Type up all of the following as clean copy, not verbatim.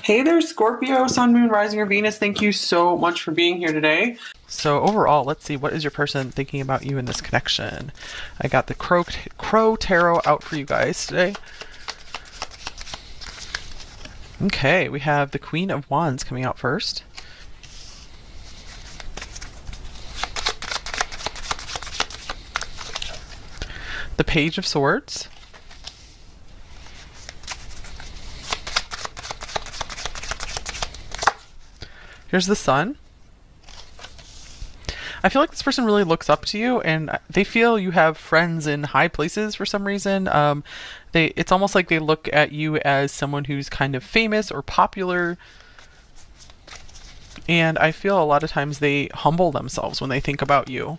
Hey there, Scorpio, Sun, Moon, Rising, or Venus. Thank you so much for being here today. So overall, let's see, what is your person thinking about you in this connection? I got the Crow Tarot out for you guys today. Okay, we have the Queen of Wands coming out first. The Page of Swords. Here's the Sun. I feel like this person really looks up to you, and they feel you have friends in high places for some reason. It's almost like they look at you as someone who's kind of famous or popular. And I feel a lot of times they humble themselves when they think about you.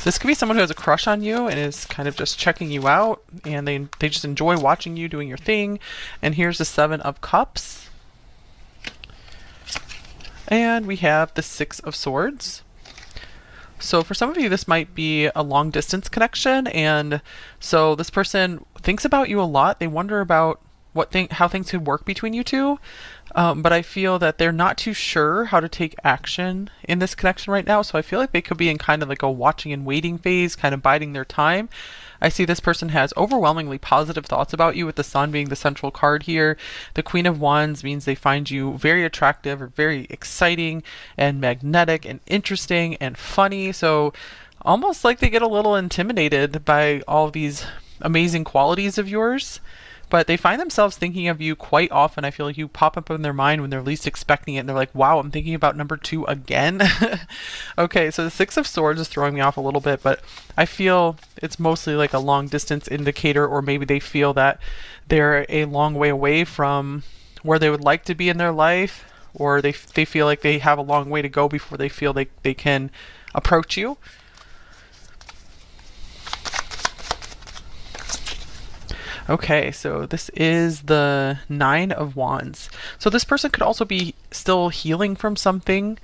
This could be someone who has a crush on you and is kind of just checking you out, and they just enjoy watching you doing your thing. And here's the Seven of Cups. And we have the Six of Swords. So for some of you, this might be a long distance connection, and so this person thinks about you a lot. They wonder about how things could work between you two, but I feel that they're not too sure how to take action in this connection right now. So I feel like they could be in kind of like a watching and waiting phase, kind of biding their time. I see this person has overwhelmingly positive thoughts about you, with the Sun being the central card here. The Queen of Wands means they find you very attractive or very exciting and magnetic and interesting and funny. So almost like they get a little intimidated by all these amazing qualities of yours. But they find themselves thinking of you quite often. I feel like you pop up in their mind when they're least expecting it, and they're like, wow, I'm thinking about number 2 again. Okay, so the Six of Swords is throwing me off a little bit, but I feel it's mostly like a long distance indicator, or maybe they feel that they're a long way away from where they would like to be in their life, or they feel like they have a long way to go before they feel they can approach you. Okay, so this is the Nine of Wands. So this person could also be still healing from something.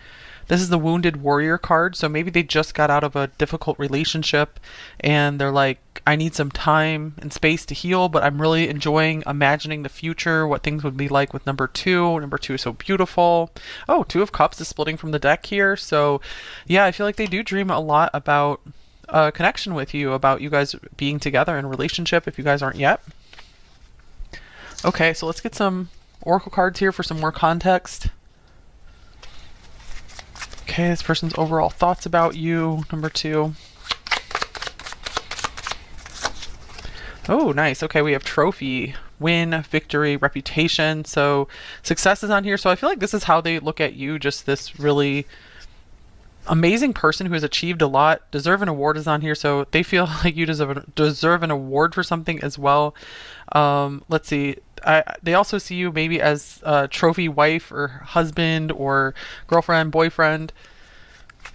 This is the Wounded Warrior card, so maybe they just got out of a difficult relationship and they're like, I need some time and space to heal, but I'm really enjoying imagining the future, what things would be like with number 2. Number 2 is so beautiful. Oh, Two of Cups is splitting from the deck here. So yeah, I feel like they do dream a lot about a connection with you, about you guys being together in a relationship if you guys aren't yet. Okay, so let's get some oracle cards here for some more context. Okay, this person's overall thoughts about you, number 2. Oh, nice. Okay, we have trophy, win, victory, reputation. So success is on here. So I feel like this is how they look at you, just this really amazing person who has achieved a lot. Deserve an award is on here, so they feel like you deserve an award for something as well. Let's see. They also see you maybe as a trophy wife or husband or girlfriend, boyfriend.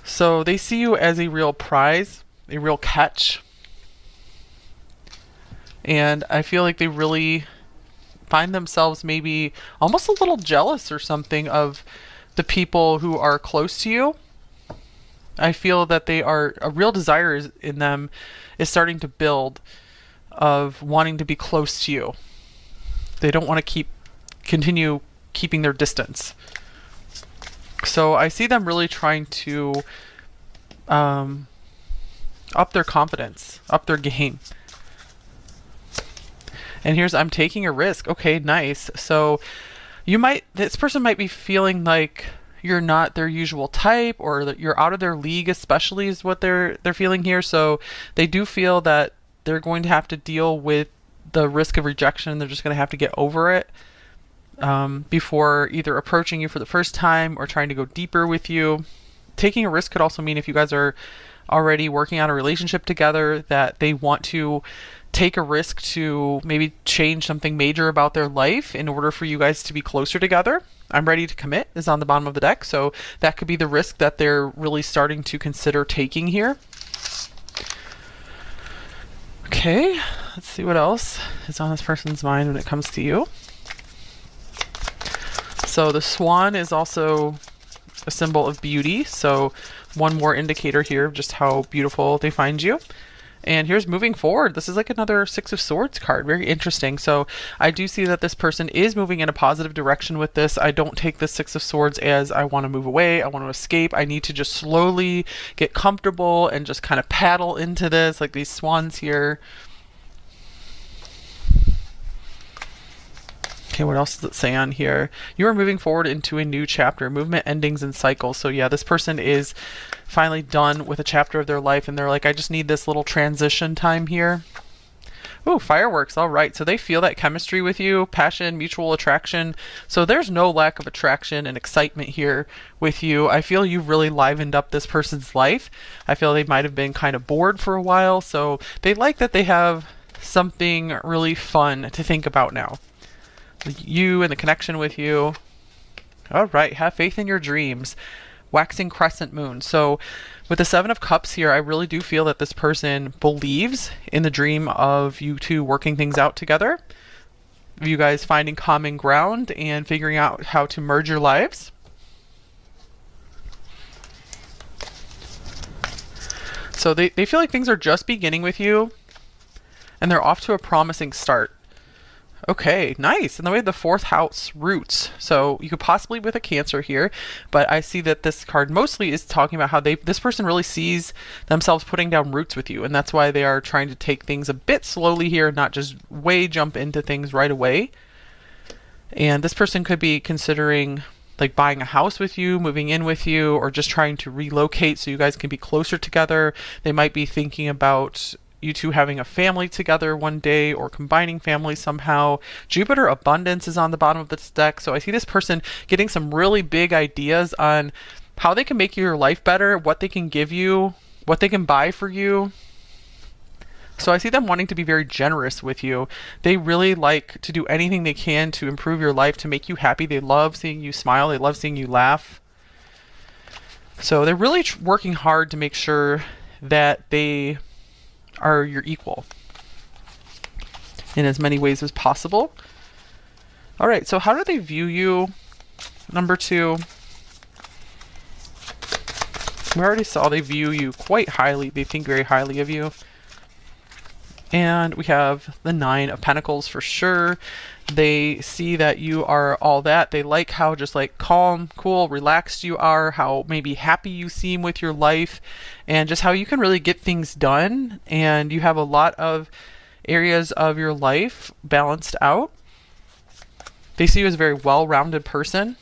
So they see you as a real prize, a real catch. And I feel like they really find themselves maybe almost a little jealous or something of the people who are close to you. I feel that a real desire in them is starting to build of wanting to be close to you. They don't want to continue keeping their distance. So I see them really trying to up their confidence, up their game. And here's, I'm taking a risk. Okay, nice. So this person might be feeling like you're not their usual type, or that you're out of their league, especially is what they're feeling here. So they do feel that they're going to have to deal with the risk of rejection. They're just going to have to get over it before either approaching you for the first time or trying to go deeper with you. Taking a risk could also mean if you guys are already working on a relationship together, that they want to take a risk to maybe change something major about their life in order for you guys to be closer together. I'm ready to commit is on the bottom of the deck, so that could be the risk that they're really starting to consider taking here. Okay, let's see what else is on this person's mind when it comes to you. So the swan is also a symbol of beauty, so one more indicator here of just how beautiful they find you. And here's moving forward. This is like another Six of Swords card. Very interesting. So I do see that this person is moving in a positive direction with this. I don't take the Six of Swords as I want to move away, I want to escape. I need to just slowly get comfortable and just kind of paddle into this, like these swans here. Okay, what else does it say on here? You are moving forward into a new chapter, movement, endings, and cycles. So yeah, this person is finally done with a chapter of their life, and they're like, I just need this little transition time here. Ooh, fireworks. All right. So they feel that chemistry with you, passion, mutual attraction. So there's no lack of attraction and excitement here with you. I feel you've really livened up this person's life. I feel they might have been kind of bored for a while. So they like that they have something really fun to think about now. You and the connection with you. All right, have faith in your dreams. Waxing crescent moon. So with the Seven of Cups here, I really do feel that this person believes in the dream of you two working things out together, you guys finding common ground and figuring out how to merge your lives. So they feel like things are just beginning with you, and they're off to a promising start. Okay, nice. And then we have the fourth house, roots. So you could possibly with a Cancer here, but I see that this card mostly is talking about how this person really sees themselves putting down roots with you, and that's why they are trying to take things a bit slowly here and not just jump into things right away. And this person could be considering like buying a house with you, moving in with you, or just trying to relocate so you guys can be closer together. They might be thinking about you two having a family together one day or combining families somehow. Jupiter abundance is on the bottom of this deck. So I see this person getting some really big ideas on how they can make your life better, what they can give you, what they can buy for you. So I see them wanting to be very generous with you. They really like to do anything they can to improve your life, to make you happy. They love seeing you smile. They love seeing you laugh. So they're really working hard to make sure that they are your equal in as many ways as possible. All right, so how do they view you? Number two, we already saw they view you quite highly. They think very highly of you. And we have the Nine of Pentacles for sure. They see that you are all that. They like how just like calm, cool, relaxed you are, how maybe happy you seem with your life, and just how you can really get things done. And you have a lot of areas of your life balanced out. They see you as a very well-rounded person.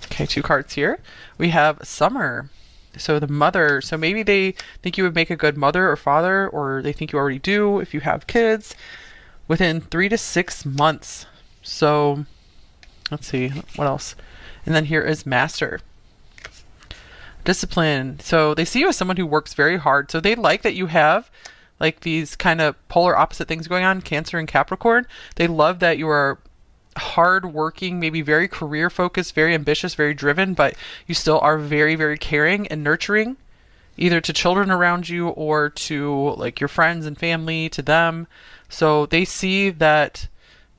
Okay, two cards here. We have Summer. So the mother, so maybe they think you would make a good mother or father, or they think you already do if you have kids, within 3 to 6 months. So let's see, what else? And then here is Master. Discipline. So they see you as someone who works very hard. So they like that you have like these kind of polar opposite things going on, Cancer and Capricorn. They love that you are hard working, maybe very career focused, very ambitious, very driven, but you still are very, very caring and nurturing, either to children around you or to like your friends and family, to them. So they see that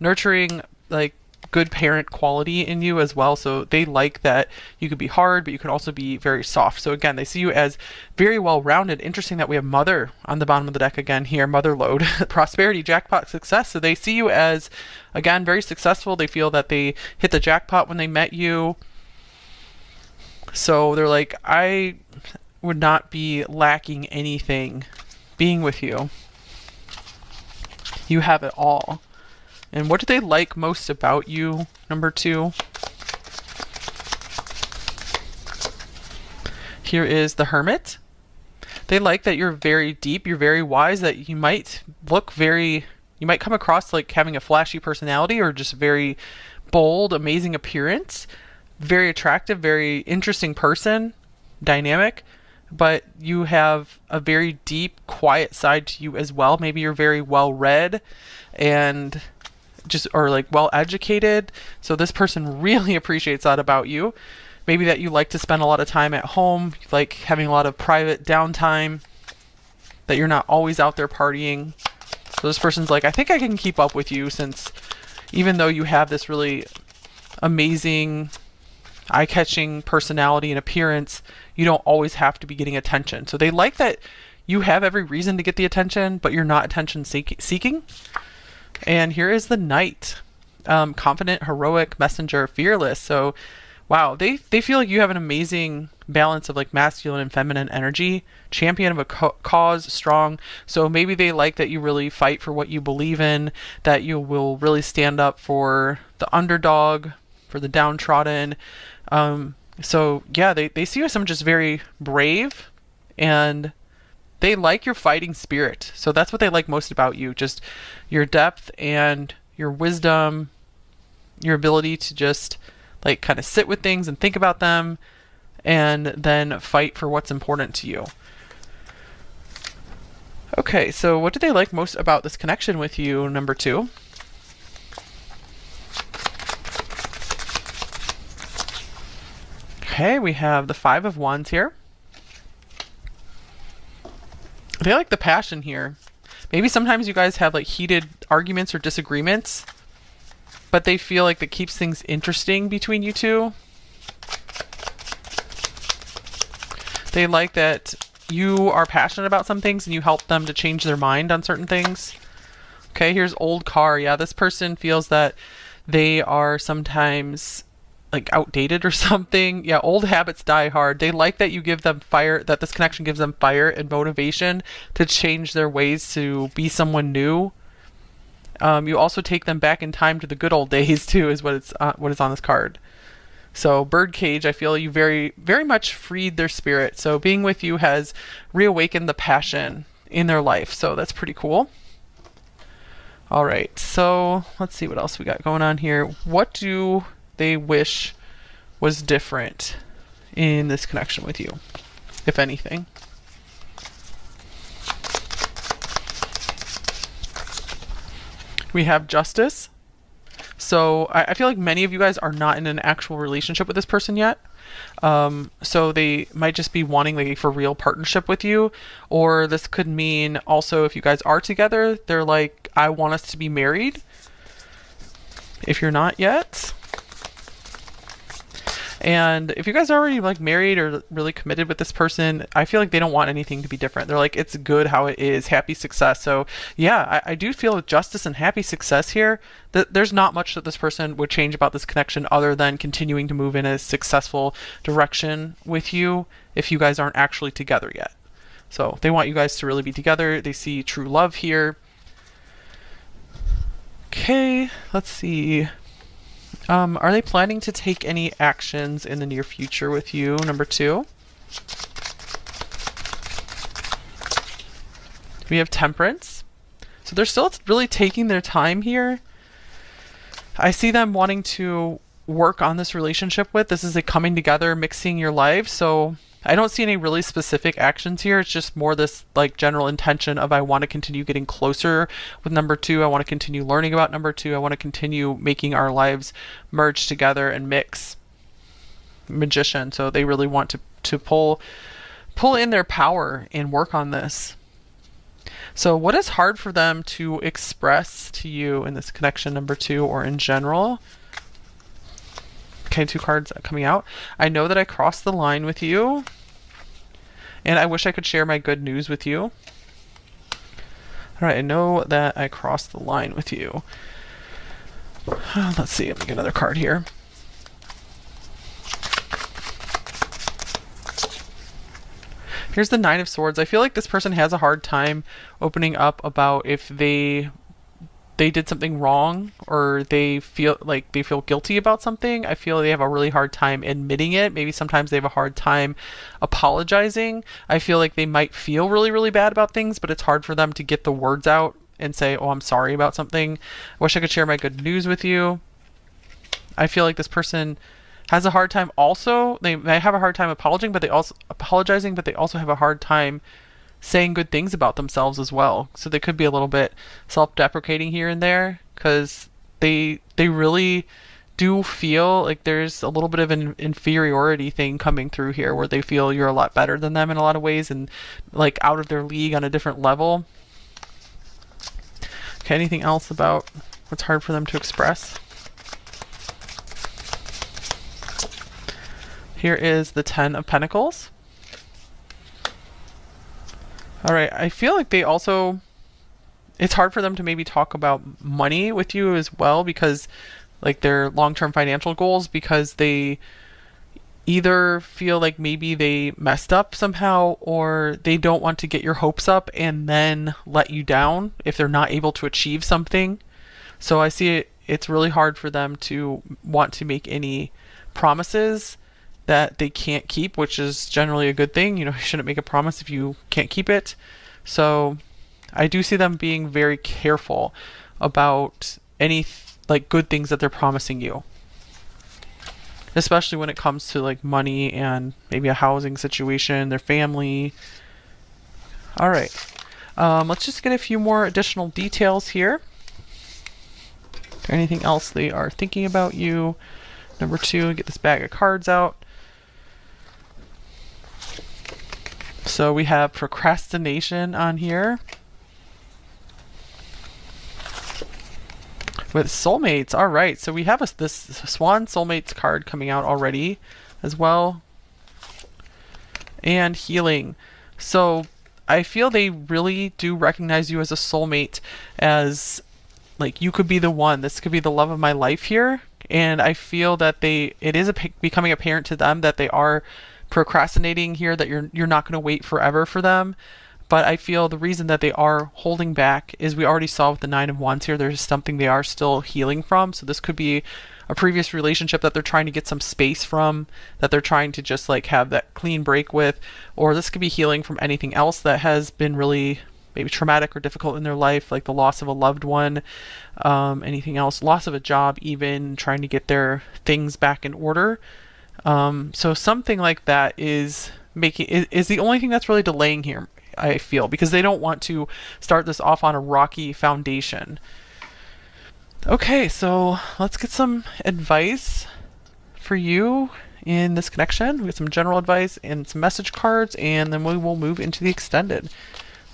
nurturing, like good parent quality in you as well. So they like that you could be hard, but you can also be very soft. So again, they see you as very well-rounded. Interesting that we have Mother on the bottom of the deck again here, Mother load, prosperity, jackpot, success. So they see you as, again, very successful. They feel that they hit the jackpot when they met you. So they're like, I would not be lacking anything being with you. You have it all. And what do they like most about you? Number two. Here is the Hermit. They like that you're very deep, you're very wise, that you might come across like having a flashy personality or just very bold, amazing appearance. Very attractive, very interesting person, dynamic, but you have a very deep, quiet side to you as well. Maybe you're very well read and or like well educated. So this person really appreciates that about you. Maybe that you like to spend a lot of time at home, like having a lot of private downtime, that you're not always out there partying. So this person's like, I think I can keep up with you, since even though you have this really amazing, eye-catching personality and appearance, you don't always have to be getting attention. So they like that you have every reason to get the attention, but you're not attention seeking. And here is the Knight. Confident, heroic, messenger, fearless. So wow, they feel like you have an amazing balance of like masculine and feminine energy, champion of a cause, strong. So maybe they like that you really fight for what you believe in, that you will really stand up for the underdog, for the downtrodden. So yeah, they see you as someone just very brave, and they like your fighting spirit. So that's what they like most about you, just your depth and your wisdom, your ability to just like kind of sit with things and think about them and then fight for what's important to you. Okay, so what do they like most about this connection with you, number 2? Okay, we have the 5 of Wands here. They like the passion here. Maybe sometimes you guys have like heated arguments or disagreements, but they feel like that keeps things interesting between you two. They like that you are passionate about some things and you help them to change their mind on certain things. Okay, here's old car. Yeah, this person feels that they are sometimes like outdated or something. Yeah, old habits die hard. They like that you give them fire, that this connection gives them fire and motivation to change their ways to be someone new. You also take them back in time to the good old days too, is what is on this card. So birdcage, I feel you very, very much freed their spirit. So being with you has reawakened the passion in their life. So that's pretty cool. All right, so let's see what else we got going on here. What do they wish was different in this connection with you, if anything? We have Justice. So I feel like many of you guys are not in an actual relationship with this person yet. So they might just be wanting like a for real partnership with you. Or this could mean also if you guys are together, they're like, I want us to be married. If you're not yet. And if you guys are already like married or really committed with this person, I feel like they don't want anything to be different. They're like, it's good how it is, happy success. So yeah, I do feel with justice and happy success here, that there's not much that this person would change about this connection other than continuing to move in a successful direction with you if you guys aren't actually together yet. So they want you guys to really be together. They see true love here. Okay, let's see. Are they planning to take any actions in the near future with you, number 2? We have Temperance. So they're still really taking their time here. I see them wanting to work on this relationship with. This is a coming together, mixing your life. So I don't see any really specific actions here. It's just more this like general intention of I want to continue getting closer with number 2. I want to continue learning about number 2. I want to continue making our lives merge together and mix. Magician. So they really want to pull in their power and work on this. So what is hard for them to express to you in this connection, number 2, or in general? Okay, 2 cards coming out. I know that I crossed the line with you, and I wish I could share my good news with you. All right, I know that I crossed the line with you. Let's see, let me get another card here. Here's the 9 of Swords. I feel like this person has a hard time opening up about if they did something wrong or they feel guilty about something. I feel they have a really hard time admitting it. Maybe sometimes they have a hard time apologizing. I feel like they might feel really, really bad about things, but it's hard for them to get the words out and say, oh, I'm sorry about something. I wish I could share my good news with you. I feel like this person has a hard time also. They may have a hard time apologizing, but they also have a hard time saying good things about themselves as well. So they could be a little bit self-deprecating here and there because they really do feel like there's a little bit of an inferiority thing coming through here where they feel you're a lot better than them in a lot of ways and like out of their league on a different level. Okay, anything else about what's hard for them to express? Here is the 10 of Pentacles. All right. I feel like they also, it's hard for them to maybe talk about money with you as well, because like their long-term financial goals, because they either feel like maybe they messed up somehow, or they don't want to get your hopes up and then let you down if they're not able to achieve something. So I see it's really hard for them to want to make any promises that they can't keep, which is generally a good thing. You know, you shouldn't make a promise if you can't keep it. So I do see them being very careful about any like good things that they're promising you, especially when it comes to like money and maybe a housing situation, their family. All right. Let's just get a few more additional details here. Is there anything else they are thinking about you? Number 2, get this bag of cards out. So we have procrastination on here. With soulmates. All right. So we have this Swan Soulmates card coming out already as well. And healing. So I feel they really do recognize you as a soulmate, as like you could be the one. This could be the love of my life here. And I feel that it is becoming apparent to them that they are procrastinating here, that you're not going to wait forever for them. But I feel the reason that they are holding back is we already saw with the 9 of Wands here, there's something they are still healing from. So this could be a previous relationship that they're trying to get some space from, that they're trying to just like have that clean break with, or this could be healing from anything else that has been really maybe traumatic or difficult in their life, like the loss of a loved one, anything else, loss of a job, even trying to get their things back in order. So something like that is the only thing that's really delaying here, I feel, because they don't want to start this off on a rocky foundation. Okay, so let's get some advice for you in this connection. We get some general advice and some message cards, and then we will move into the extended.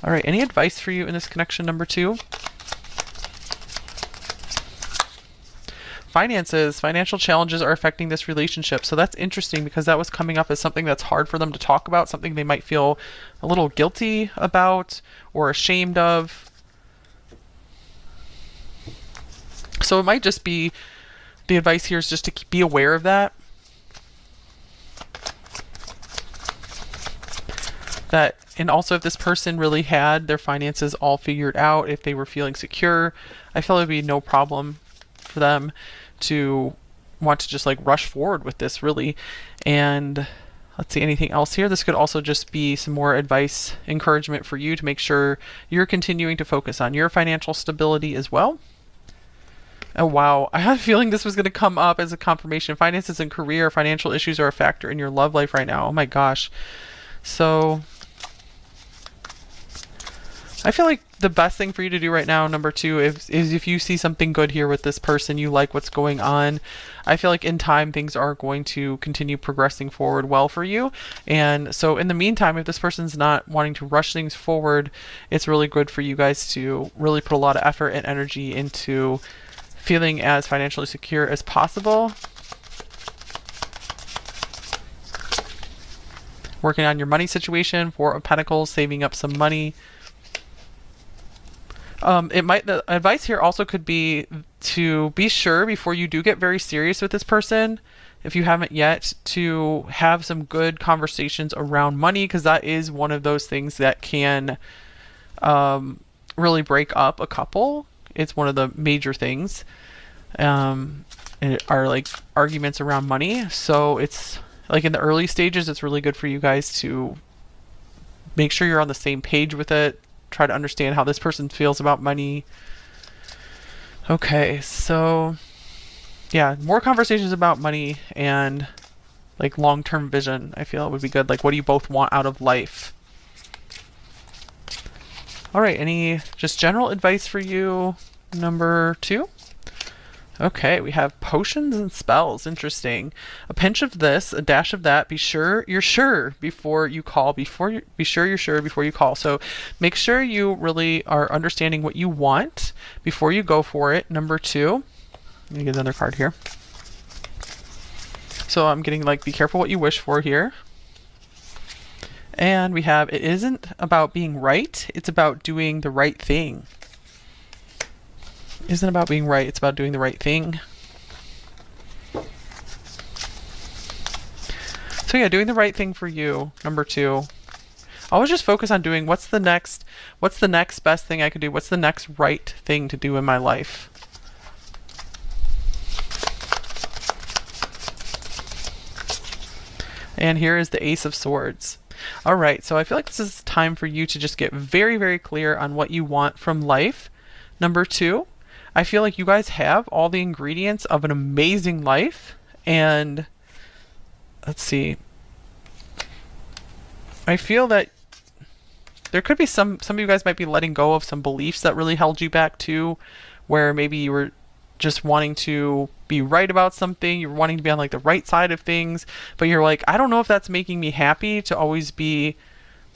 All right, any advice for you in this connection, number 2? Finances, financial challenges are affecting this relationship. So that's interesting, because that was coming up as something that's hard for them to talk about, something they might feel a little guilty about or ashamed of. So it might just be, the advice here is just to be aware of that. And also if this person really had their finances all figured out, if they were feeling secure, I feel it would be no problem for them to want to just like rush forward with this, really. And let's see, anything else here? This could also just be some more advice, encouragement for you to make sure you're continuing to focus on your financial stability as well. Oh, wow. I had a feeling this was going to come up as a confirmation. Finances and career, financial issues are a factor in your love life right now. Oh my gosh. So I feel like the best thing for you to do right now, number 2, is if you see something good here with this person, you like what's going on, I feel like in time things are going to continue progressing forward well for you. And so in the meantime, if this person's not wanting to rush things forward, it's really good for you guys to really put a lot of effort and energy into feeling as financially secure as possible. Working on your money situation, 4 of Pentacles, saving up some money. The advice here also could be to be sure before you do get very serious with this person, if you haven't yet, to have some good conversations around money, because that is one of those things that can really break up a couple. It's one of the major things, are like arguments around money. So it's like in the early stages, it's really good for you guys to make sure you're on the same page with it. Try to understand how this person feels about money. Okay, so yeah, more conversations about money and like long-term vision, I feel it would be good. Like, what do you both want out of life? All right, any just general advice for you, number 2? Okay, we have potions and spells. Interesting. A pinch of this, a dash of that. Be sure you're sure before you call. Be sure you're sure before you call. So make sure you really are understanding what you want before you go for it. Number 2. Let me get another card here. So I'm getting like, be careful what you wish for here. And we have, it isn't about being right, it's about doing the right thing. Isn't about being right, it's about doing the right thing. So yeah, doing the right thing for you, number 2. Always just focus on doing what's the next best thing I could do? What's the next right thing to do in my life? And here is the Ace of Swords. All right, so I feel like this is time for you to just get very, very clear on what you want from life. Number 2, I feel like you guys have all the ingredients of an amazing life. And let's see. I feel that there could be some of you guys might be letting go of some beliefs that really held you back too, where maybe you were just wanting to be right about something, you're wanting to be on like the right side of things, but you're like, I don't know if that's making me happy to always be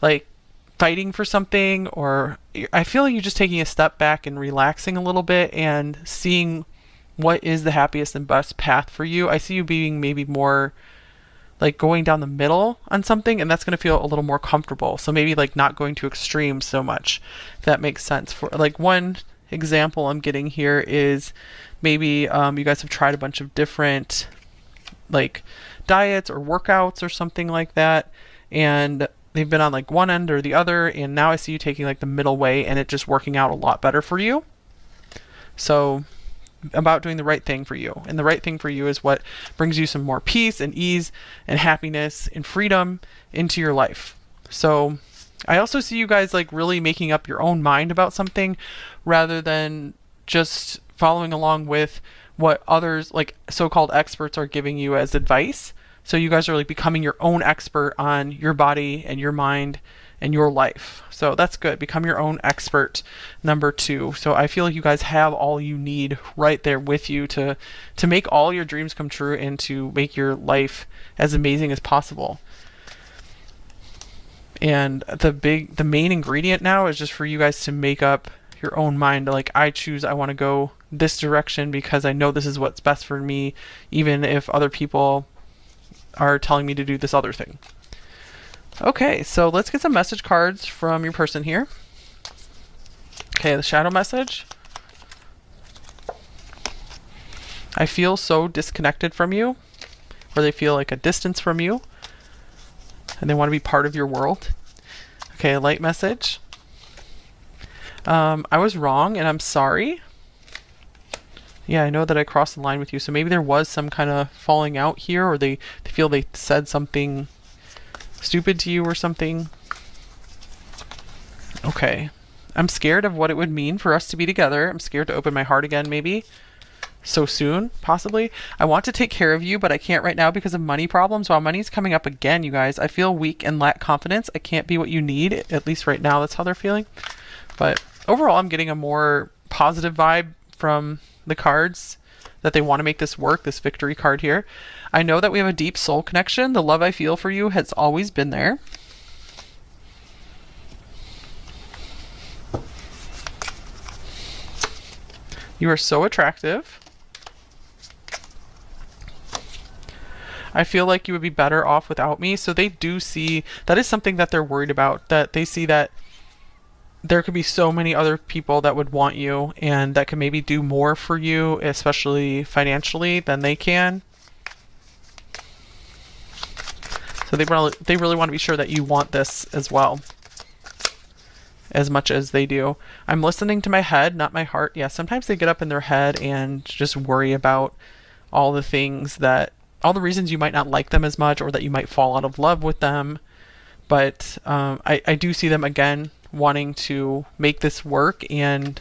like fighting for something. Or I feel like you're just taking a step back and relaxing a little bit and seeing what is the happiest and best path for you. I see you being maybe more like going down the middle on something, and that's going to feel a little more comfortable. So maybe like not going to extremes so much, if that makes sense. For like one example I'm getting here is maybe you guys have tried a bunch of different like diets or workouts or something like that, and they've been on like one end or the other, and now I see you taking like the middle way and it just working out a lot better for you. So about doing the right thing for you, and the right thing for you is what brings you some more peace and ease and happiness and freedom into your life. So I also see you guys like really making up your own mind about something rather than just following along with what others like so-called experts are giving you as advice. So you guys are like becoming your own expert on your body and your mind and your life. So that's good. Become your own expert, number 2. So I feel like you guys have all you need right there with you to make all your dreams come true and to make your life as amazing as possible. And the main ingredient now is just for you guys to make up your own mind. Like, I want to go this direction because I know this is what's best for me, even if other people are telling me to do this other thing. Okay, so let's get some message cards from your person here. Okay, the shadow message. I feel so disconnected from you, or they feel like a distance from you, and they want to be part of your world. Okay, light message. I was wrong and I'm sorry. Yeah, I know that I crossed the line with you, so maybe there was some kind of falling out here, or they feel they said something stupid to you or something. Okay. I'm scared of what it would mean for us to be together. I'm scared to open my heart again, maybe. So soon, possibly. I want to take care of you, but I can't right now because of money problems. While money's coming up again, you guys, I feel weak and lack confidence. I can't be what you need, at least right now. That's how they're feeling. But overall, I'm getting a more positive vibe from the cards that they want to make this work, this victory card here. I know that we have a deep soul connection. The love I feel for you has always been there. You are so attractive. I feel like you would be better off without me. So they do see, that is something that they're worried about, that they see that there could be so many other people that would want you and that can maybe do more for you, especially financially, than they can. So they really want to be sure that you want this as well, as much as they do. I'm listening to my head, not my heart. Yeah, sometimes they get up in their head and just worry about all the things that, all the reasons you might not like them as much, or that you might fall out of love with them. But I do see them again wanting to make this work and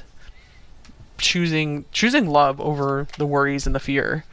choosing love over the worries and the fear.